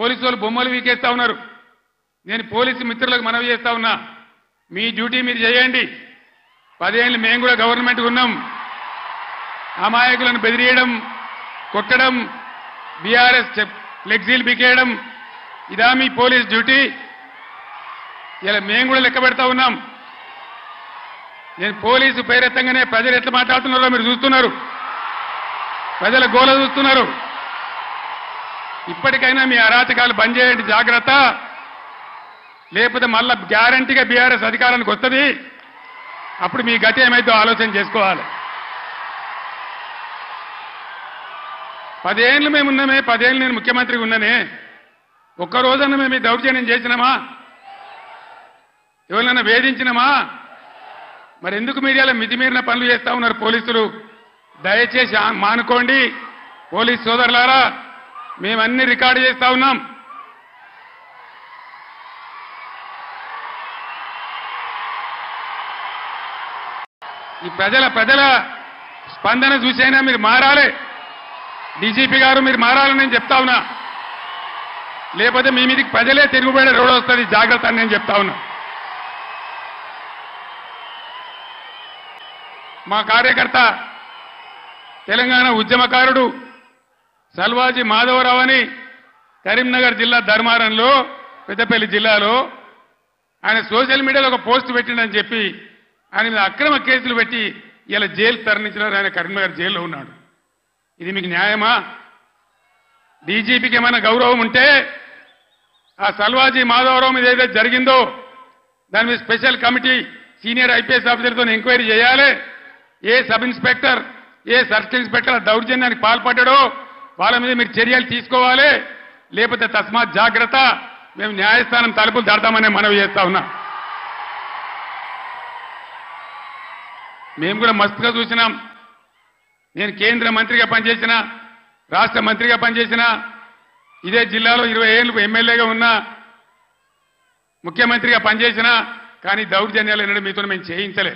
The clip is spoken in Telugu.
పోలీసు వాళ్ళు బొమ్మలు వీకేస్తా ఉన్నారు. నేను పోలీసు మిత్రులకు మనవి చేస్తా ఉన్నా, మీ డ్యూటీ మీరు చేయండి. 10 ఏళ్ళు మేము కూడా గవర్నమెంట్ ఉన్నాం. అమాయకులను బెదిరియడం, కొట్టడం, బీఆర్ఎస్ ఫ్లెక్సీలు బికేయడం, ఇదా మీ పోలీస్ డ్యూటీ? ఇలా మేము కూడా లెక్క పెడతా ఉన్నాం. నేను పోలీసు పేరెత్తంగానే ప్రజలు ఎట్లా మాట్లాడుతున్నారో మీరు చూస్తున్నారు. ప్రజల గోల చూస్తున్నారు. ఇప్పటికైనా మీ అరాచకాలు బంద్ చేయండి, జాగ్రత్త. లేకపోతే మళ్ళా గ్యారంటీగా బీఆర్ఎస్ అధికారానికి వస్తుంది. అప్పుడు మీ గతి ఏమైందో ఆలోచన చేసుకోవాలి. 10 ఏళ్ళు మేము ఉన్నామే, 10 ఏళ్ళు నేను ముఖ్యమంత్రిగా ఉన్నానే, ఒక్కరోజన్నా మేము ఈ దౌర్జన్యం చేసినామా? ఎవరినైనా వేధించినామా? మరి ఎందుకు మీడియాలో మితిమీరిన పనులు చేస్తా ఉన్నారు పోలీసులు? దయచేసి మానుకోండి. పోలీస్ సోదరులారా, మేమన్నీ రికార్డు చేస్తా ఉన్నాం. ఈ ప్రజల స్పందన చూసైనా మీరు మారాలి. డీజీపీ గారు మీరు మారాలని నేను చెప్తా ఉన్నా. లేకపోతే మీ మీదకి ప్రజలే తిరుగుబడే రోడ్ వస్తుంది, జాగ్రత్త అని నేను చెప్తా ఉన్నా. మా కార్యకర్త తెలంగాణ ఉద్యమకారుడు సల్వాజీ మాధవరావు అని కరీంనగర్ జిల్లా ధర్మారంలో, పెద్దపల్లి జిల్లాలో ఆయన సోషల్ మీడియాలో ఒక పోస్ట్ పెట్టిండని చెప్పి ఆయన మీద అక్రమ కేసులు పెట్టి ఇలా జైలు తరలించినారు. ఆయన కరీంనగర్ జైల్లో ఉన్నాడు. ఇది మీకు న్యాయమా? డీజీపీకి ఏమైనా గౌరవం ఉంటే ఆ సల్వాజీ మాధవరావు మీద ఏదైతే జరిగిందో దాని మీద స్పెషల్ కమిటీ సీనియర్ ఐపీఎస్ ఆఫీసర్తో ఎంక్వైరీ చేయాలి. ఏ సబ్ ఇన్స్పెక్టర్, ఏ సర్కిల్ ఇన్స్పెక్టర్ దౌర్జన్యానికి పాల్పడ్డాడో వాళ్ళ మీద మీరు చర్యలు తీసుకోవాలి. లేకపోతే తస్మాత్ జాగ్రత్త, మేము న్యాయస్థానం తలుపులు దాడతామని మనవి చేస్తా ఉన్నా. మేము కూడా మస్తుగా చూసినాం. నేను కేంద్ర మంత్రిగా పనిచేసిన, రాష్ట్ర మంత్రిగా పనిచేసిన, ఇదే జిల్లాలో 20 ఏళ్ళు ఎమ్మెల్యేగా ఉన్నా, ముఖ్యమంత్రిగా పనిచేసిన, కానీ దౌర్జన్యాలు ఎన్నడూ మీతో మేము చేయించలే.